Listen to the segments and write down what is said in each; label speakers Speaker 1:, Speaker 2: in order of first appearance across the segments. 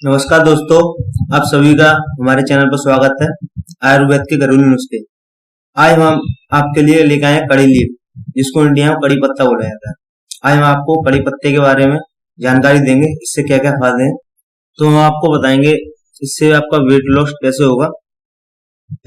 Speaker 1: नमस्कार दोस्तों, आप सभी का हमारे चैनल पर स्वागत है। आयुर्वेद के घरेलू नुस्खे। आज हम आपके लिए लेकर आए हैं कड़ी लीफ, जिसको इंडिया में कड़ी पत्ता बोला जाता है। आज हम आपको कड़ी पत्ते के बारे में जानकारी देंगे, इससे क्या क्या फायदे हैं। तो हम आपको बताएंगे इससे आपका वेट लॉस कैसे होगा,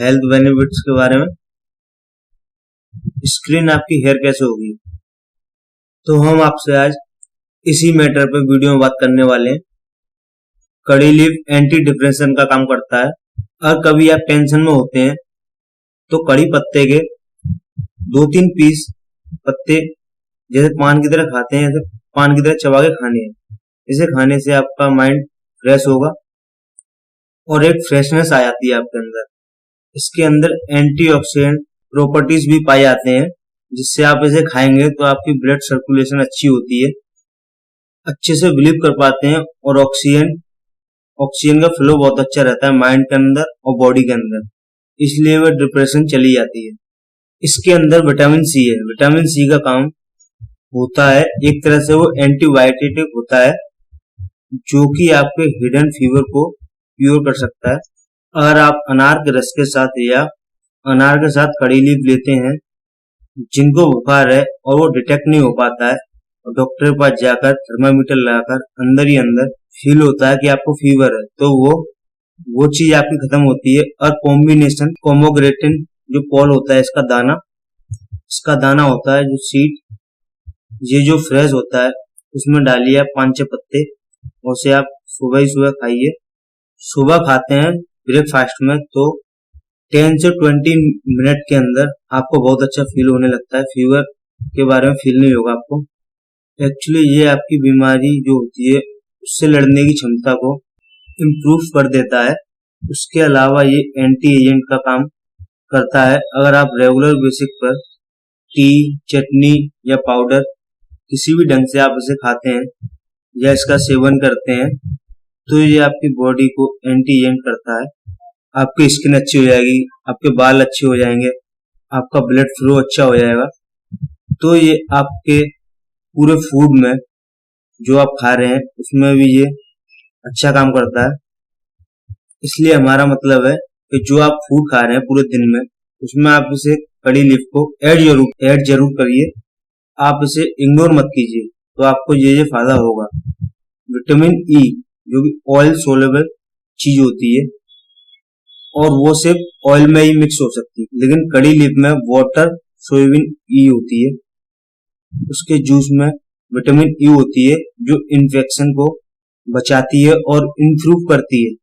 Speaker 1: हेल्थ बेनिफिट्स के बारे में, स्किन आपकी हेयर कैसे होगी। तो हम आपसे आज इसी मैटर पे वीडियो में बात करने वाले हैं। कड़ी लीफ एंटी डिप्रेशन का काम करता है। अगर कभी आप टेंशन में होते हैं तो कड़ी पत्ते के 2-3 पीस पत्ते जैसे पान की तरह खाते हैं, ऐसे पान की तरह चबा के खाने हैं। इसे खाने से आपका माइंड फ्रेश होगा और एक फ्रेशनेस आ जाती है आपके अंदर। इसके अंदर एंटीऑक्सीडेंट प्रॉपर्टीज भी पाए जाते हैं, जिससे आप इसे खाएंगे तो आपकी ब्लड सर्कुलेशन अच्छी होती है, अच्छे से बिलीव कर पाते हैं और ऑक्सीजन का फ्लो बहुत अच्छा रहता है माइंड के अंदर और बॉडी के अंदर, इसलिए वह डिप्रेशन चली जाती है। इसके अंदर विटामिन सी है। विटामिन सी का काम होता है, एक तरह से वो एंटीबायोटिक होता है, जो कि आपके हिडन फीवर को क्योर कर सकता है। अगर आप अनार के रस के साथ या अनार के साथ कड़ी लीफ लेते हैं, जिनको बुखार है और वो डिटेक्ट नहीं हो पाता है, और डॉक्टर के पास जाकर थर्मामीटर लगाकर अंदर ही अंदर फील होता है कि आपको फीवर है, तो वो चीज आपकी खत्म होती है। और कॉम्बिनेशन पोमोग्रेनेट जो पॉल होता है, इसका दाना होता है, जो सीड, ये जो फ्रेश होता है, उसमें डालिए आप 5-6 पत्ते और उसे आप सुबह ही सुबह खाइए। सुबह खाते हैं ब्रेकफास्ट में तो 10 से 20 मिनट के अंदर आपको बहुत अच्छा फील होने लगता है। फीवर के बारे में फील नहीं होगा आपको। एक्चुअली ये आपकी बीमारी जो होती है उससे लड़ने की क्षमता को इम्प्रूव कर देता है। उसके अलावा ये एंटी एजेंट का काम करता है। अगर आप रेगुलर बेसिक पर टी, चटनी या पाउडर किसी भी ढंग से आप इसे खाते हैं या इसका सेवन करते हैं, तो ये आपकी बॉडी को एंटी एजेंट करता है। आपकी स्किन अच्छी हो जाएगी, आपके बाल अच्छे हो जाएंगे, आपका ब्लड फ्लो अच्छा हो जाएगा। तो ये आपके पूरे फूड में जो आप खा रहे हैं उसमें भी ये अच्छा काम करता है। इसलिए हमारा मतलब है कि जो आप फूड खा रहे हैं पूरे दिन में, उसमें आप इसे कड़ी लीफ को ऐड जरूर करिए। आप इसे इग्नोर मत कीजिए, तो आपको ये फायदा होगा। विटामिन ई, जो कि ऑयल सोलेबल चीज होती है और वो सिर्फ ऑयल में ही मिक्स हो सकती है, लेकिन कड़ी लीफ में वाटर सोयाबीन ई होती है। उसके जूस में विटामिन ई होती है, जो इन्फेक्शन को बचाती है और इम्प्रूव करती है।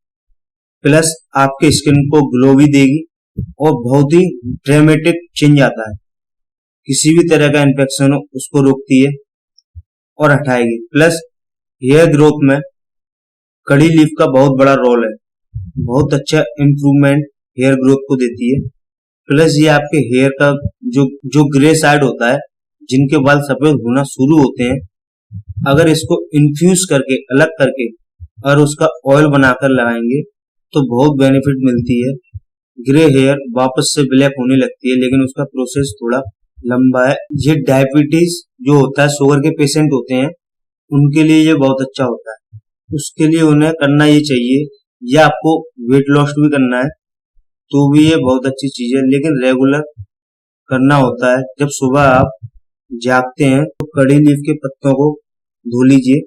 Speaker 1: प्लस आपके स्किन को ग्लो भी देगी और बहुत ही ड्रामेटिक चेंज आता है। किसी भी तरह का इन्फेक्शन हो उसको रोकती है और हटाएगी। प्लस हेयर ग्रोथ में कड़ी लीफ का बहुत बड़ा रोल है, बहुत अच्छा इम्प्रूवमेंट हेयर ग्रोथ को देती है। प्लस ये आपके हेयर का जो ग्रे साइड होता है, जिनके बाल सफेद होना शुरू होते हैं, अगर इसको इन्फ्यूज करके अलग करके और उसका ऑयल बनाकर लगाएंगे तो बहुत बेनिफिट मिलती है। ग्रे हेयर वापस से ब्लैक होने लगती है, लेकिन उसका प्रोसेस थोड़ा लंबा है। ये डायबिटीज जो होता है, शुगर के पेशेंट होते हैं, उनके लिए ये बहुत अच्छा होता है। उसके लिए उन्हें करना ये चाहिए, या आपको वेट लॉस भी करना है तो भी ये बहुत अच्छी चीज है, लेकिन रेगुलर करना होता है। जब सुबह आप जागते हैं तो कड़ी लीफ के पत्तों को धो लीजिए।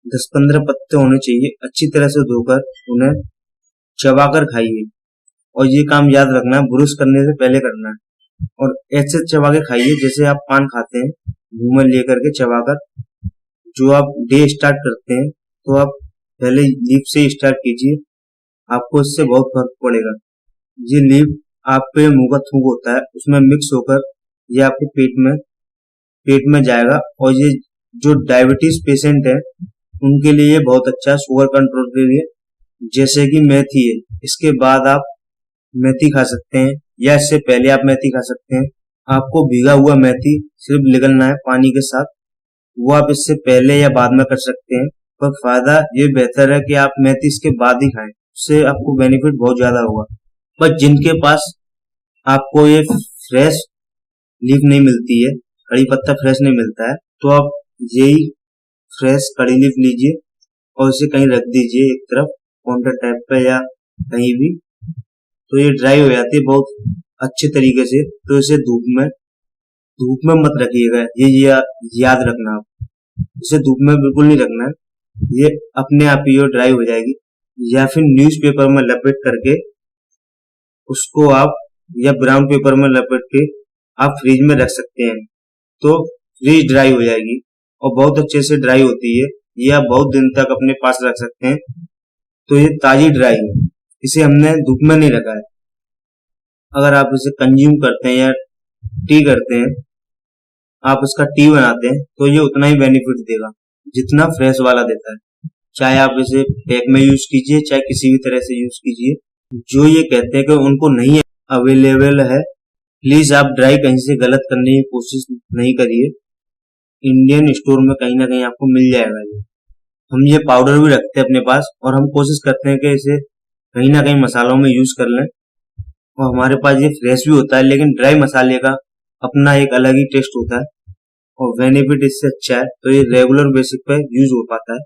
Speaker 1: 10-15 पत्ते होने चाहिए, अच्छी तरह से धोकर उन्हें चबाकर खाइए। और ये काम याद रखना है, ब्रश करने से पहले करना है। और ऐसे चबा के खाइए जैसे आप पान खाते हैं, मुंह में लेकर के चबाकर। जो आप डे स्टार्ट करते हैं तो आप पहले लीफ से स्टार्ट कीजिए, आपको इससे बहुत फर्क पड़ेगा। ये लीफ आपके मुंह का थूक होता है, उसमें मिक्स होकर ये आपके पेट में जाएगा। और ये जो डायबिटीज पेशेंट है उनके लिए ये बहुत अच्छा है, शुगर कंट्रोल के लिए। जैसे कि मेथी है, इसके बाद आप मेथी खा सकते हैं या इससे पहले आप मेथी खा सकते हैं। आपको भीगा हुआ मेथी सिर्फ निगलना है पानी के साथ, वो आप इससे पहले या बाद में कर सकते हैं। पर फायदा ये बेहतर है कि आप मेथी इसके बाद ही खाएं, उससे आपको बेनिफिट बहुत ज्यादा होगा। पर जिनके पास आपको ये फ्रेश लीफ नहीं मिलती है, कड़ी पत्ता फ्रेश नहीं मिलता है, तो आप यही फ्रेश कड़ी लीफ लीजिए और इसे कहीं रख दीजिए एक तरफ काउंटर टाइप पे या कहीं भी, तो ये ड्राई हो जाती है बहुत अच्छे तरीके से। तो इसे धूप में मत रखिएगा, ये याद रखना आप, इसे धूप में बिल्कुल नहीं रखना है, ये अपने आप ही ड्राई हो जाएगी। या फिर न्यूज़पेपर में लपेट करके उसको आप, या ब्राउन पेपर में लपेट के आप फ्रिज में रख सकते हैं, तो फ्रिज ड्राई हो जाएगी और बहुत अच्छे से ड्राई होती है। ये आप बहुत दिन तक अपने पास रख सकते हैं। तो ये ताजी ड्राई है, इसे हमने धूप में नहीं रखा है। अगर आप इसे कंज्यूम करते हैं या टी करते हैं, आप इसका टी बनाते हैं, तो ये उतना ही बेनिफिट देगा जितना फ्रेश वाला देता है। चाहे आप इसे पैक में यूज कीजिए, चाहे किसी भी तरह से यूज कीजिए। जो ये कहते हैं कि उनको नहीं अवेलेबल है, प्लीज आप ड्राई कहीं से गलत करने की कोशिश नहीं करिए। इंडियन स्टोर में कहीं ना कहीं आपको मिल जाएगा ये। हम ये पाउडर भी रखते हैं अपने पास, और हम कोशिश करते हैं कि इसे कहीं ना कहीं मसालों में यूज कर लें, और हमारे पास ये फ्रेश भी होता है। लेकिन ड्राई मसाले का अपना एक अलग ही टेस्ट होता है और बेनिफिट इससे अच्छा है, तो ये रेगुलर बेसिक पे यूज हो पाता है।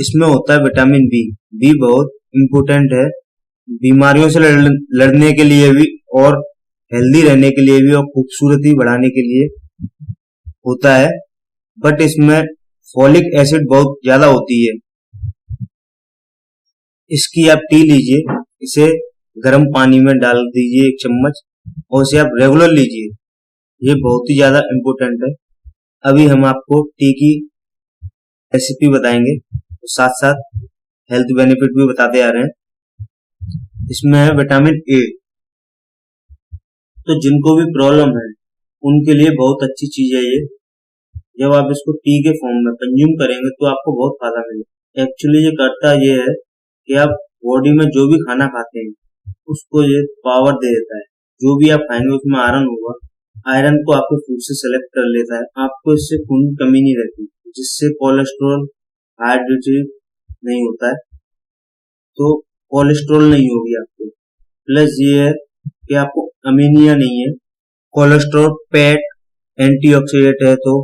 Speaker 1: इसमें होता है विटामिन बी। बी बहुत इम्पोर्टेंट है बीमारियों से लड़ने के लिए भी, और हेल्दी रहने के लिए भी, और खूबसूरती बढ़ाने के लिए होता है। बट इसमें फॉलिक एसिड बहुत ज्यादा होती है। इसकी आप टी लीजिए, इसे गर्म पानी में डाल दीजिए 1 चम्मच, और इसे आप रेगुलर लीजिए। ये बहुत ही ज्यादा इम्पोर्टेंट है। अभी हम आपको टी की रेसिपी बताएंगे, साथ साथ हेल्थ बेनिफिट भी बताते आ रहे हैं। इसमें है विटामिन ए, तो जिनको भी प्रॉब्लम है उनके लिए बहुत अच्छी चीज है ये। जब आप इसको टी के फॉर्म में कंज्यूम करेंगे तो आपको बहुत फायदा मिलेगा। एक्चुअली ये करता ये है कि आप बॉडी में जो भी खाना खाते हैं उसको ये पावर दे देता है। जो भी आप खाएंगे उसमें आयरन होगा, आयरन को आपके फूड से सेलेक्ट कर लेता है। आपको इससे खून की कमी नहीं रहती, जिससे कोलेस्ट्रॉल हाइड्रेटेड नहीं होता है, तो कोलेस्ट्रॉल नहीं होगी आपको। प्लस ये है कि आपको अमीनिया नहीं है। कोलेस्ट्रॉल फैट एंटीऑक्सीडेंट है, तो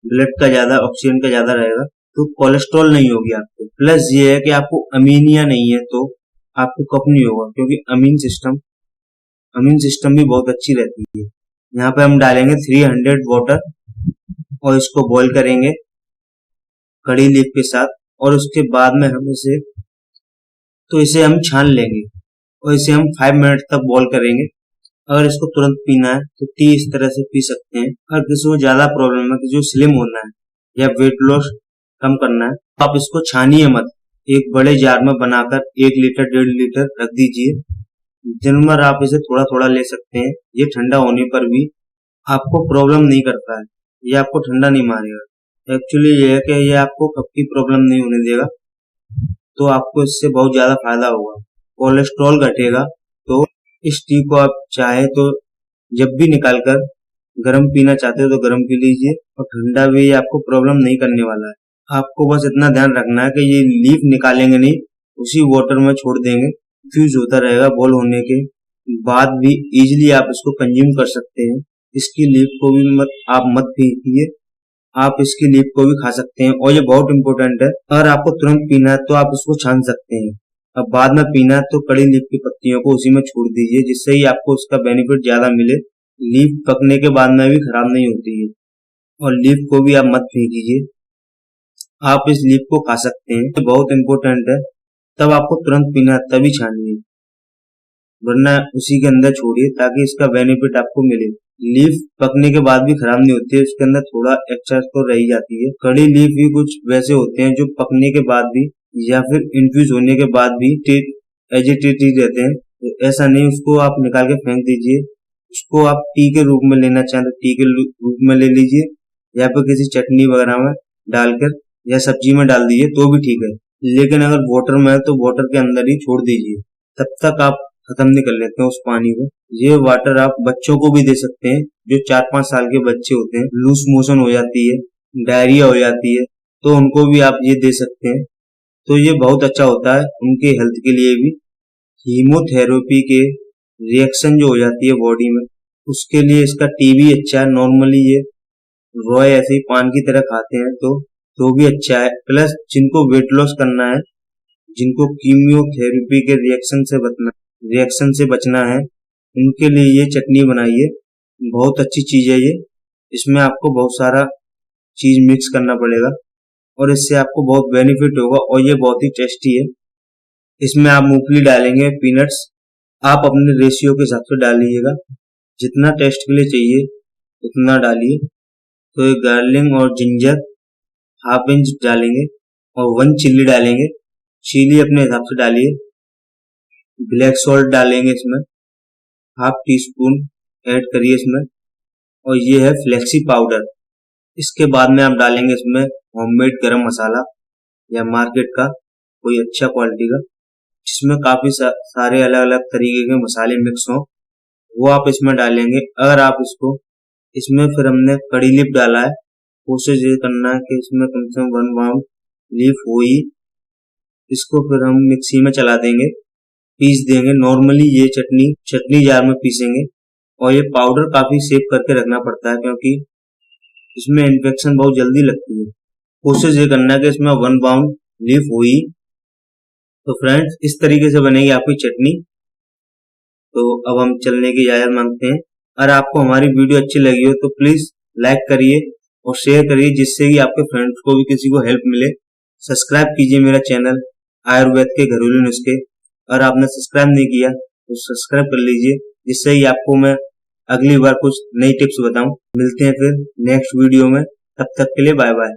Speaker 1: ब्लड का ज्यादा, ऑक्सीजन का ज्यादा रहेगा, तो कोलेस्ट्रॉल नहीं होगी आपको। प्लस ये है कि आपको अमीनिया नहीं है, तो आपको कफ नहीं होगा, क्योंकि अमीन सिस्टम भी बहुत अच्छी रहती है। यहाँ पे हम डालेंगे 300 वाटर और इसको बॉईल करेंगे कड़ी लीफ के साथ, और उसके बाद में हम इसे हम छान लेंगे और इसे हम 5 मिनट तक बॉईल करेंगे। अगर इसको तुरंत पीना है तो टी इस तरह से पी सकते हैं। अगर किसी को ज्यादा प्रॉब्लम है, किसी को स्लिम होना है या वेट लॉस कम करना है, तो आप इसको छानिए मत, एक बड़े जार में बनाकर 1 लीटर 1.5 लीटर रख दीजिए। दिन भर आप इसे थोड़ा थोड़ा ले सकते हैं। ये ठंडा होने पर भी आपको प्रॉब्लम नहीं करता है, ये आपको ठंडा नहीं मारेगा। एक्चुअली ये है कि ये आपको कफ की प्रॉब्लम नहीं होने देगा, तो आपको इससे बहुत ज्यादा फायदा होगा। कोलेस्ट्रॉल घटेगा। तो इस टी को आप चाहे तो जब भी निकाल कर गर्म पीना चाहते हो तो गर्म पी लीजिए, और ठंडा भी आपको प्रॉब्लम नहीं करने वाला है। आपको बस इतना ध्यान रखना है कि ये लीफ निकालेंगे नहीं, उसी वाटर में छोड़ देंगे, फ्यूज होता रहेगा। बॉयल होने के बाद भी इजीली आप इसको कंज्यूम कर सकते हैं। इसकी लीफ को भी आप मत फेंकिए, आप इसकी लीफ को भी खा सकते हैं। और ये बहुत इंपॉर्टेंट है, अगर आपको तुरंत पीना है तो आप इसको छान सकते हैं, अब बाद में पीना है तो कड़ी लीफ की पत्तियों को उसी में छोड़ दीजिए, जिससे ही आपको उसका बेनिफिट ज्यादा मिले। लीफ पकने के बाद में भी खराब नहीं होती है, और लीफ को भी आप मत फेंकीजिए, आप इस लीफ को खा सकते हैं। तो बहुत इंपॉर्टेंट है, तब आपको तुरंत पीना है तभी छानिए, वरना उसी के अंदर छोड़िए ताकि इसका बेनिफिट आपको मिले। लीफ पकने के बाद भी खराब नहीं होती है, उसके अंदर थोड़ा एक्स्ट्रा तो रह जाती है। कड़ी लीफ भी कुछ वैसे होते हैं जो पकने के बाद भी या फिर इन्फ्यूज होने के बाद भी एजिटेटिव रहते हैं, तो ऐसा नहीं, उसको आप निकाल के फेंक दीजिए। उसको आप टी के रूप में लेना चाहें तो टी के रूप में ले लीजिए, या फिर किसी चटनी वगैरह में डालकर या सब्जी में डाल दीजिए तो भी ठीक है। लेकिन अगर वाटर में है तो वाटर के अंदर ही छोड़ दीजिए, तब तक आप खत्म नहीं कर लेते हैं उस पानी को। ये वाटर आप बच्चों को भी दे सकते हैं, जो 4-5 साल के बच्चे होते हैं, लूज मोशन हो जाती है, डायरिया हो जाती है, तो उनको भी आप ये दे सकते हैं। तो ये बहुत अच्छा होता है उनके हेल्थ के लिए भी। हीमोथेरेपी के रिएक्शन जो हो जाती है बॉडी में, उसके लिए इसका टी भी अच्छा है। नॉर्मली ये रॉय ऐसे ही पान की तरह खाते हैं, तो तो भी अच्छा है। प्लस जिनको वेट लॉस करना है, जिनको कीमियोथेरेपी के रिएक्शन से बचना है, उनके लिए ये चटनी बनाई है। बहुत अच्छी चीज है ये। इसमें आपको बहुत सारा चीज मिक्स करना पड़ेगा और इससे आपको बहुत बेनिफिट होगा और ये बहुत ही टेस्टी है। इसमें आप मूंगफली डालेंगे, पीनट्स आप अपने रेशियो के हिसाब से डालिएगा, जितना टेस्ट के लिए चाहिए उतना डालिए। तो ये गार्लिक और जिंजर हाफ इंच डालेंगे और 1 चिल्ली डालेंगे। चिली अपने हिसाब से डालिए। ब्लैक सॉल्ट डालेंगे इसमें, हाफ टी स्पून ऐड करिए इसमें। और ये है फ्लेक्सी पाउडर। इसके बाद में आप डालेंगे इसमें होममेड गरम मसाला या मार्केट का कोई अच्छा क्वालिटी का, जिसमें काफी सारे अलग अलग तरीके के मसाले मिक्स हों, वो आप इसमें डालेंगे। अगर आप इसमें फिर हमने कड़ी लीफ डाला है, कोशिश ये करना है कि इसमें कम से कम 1 पाउंड लीफ हो ही। इसको फिर हम मिक्सी में चला देंगे, पीस देंगे। नॉर्मली ये चटनी जार में पीसेंगे और ये पाउडर काफी सेव करके रखना पड़ता है, क्योंकि इसमें इन्फेक्शन बहुत जल्दी लगती है। कोशिश ये करना है कि इसमें 1 पाउंड लीफ हो ही। तो फ्रेंड्स, इस तरीके से बनेगी आपकी चटनी। तो अब हम चलने की इजाजत मांगते हैं। अगर आपको हमारी वीडियो अच्छी लगी हो तो प्लीज लाइक करिए और शेयर करिए, जिससे कि आपके फ्रेंड्स को भी किसी को हेल्प मिले। सब्सक्राइब कीजिए मेरा चैनल आयुर्वेद के घरेलू नुस्खे। अगर आपने सब्सक्राइब नहीं किया तो सब्सक्राइब कर लीजिए, जिससे ही आपको मैं अगली बार कुछ नई टिप्स बताऊं। मिलते हैं फिर नेक्स्ट वीडियो में, तब तक के लिए बाय बाय।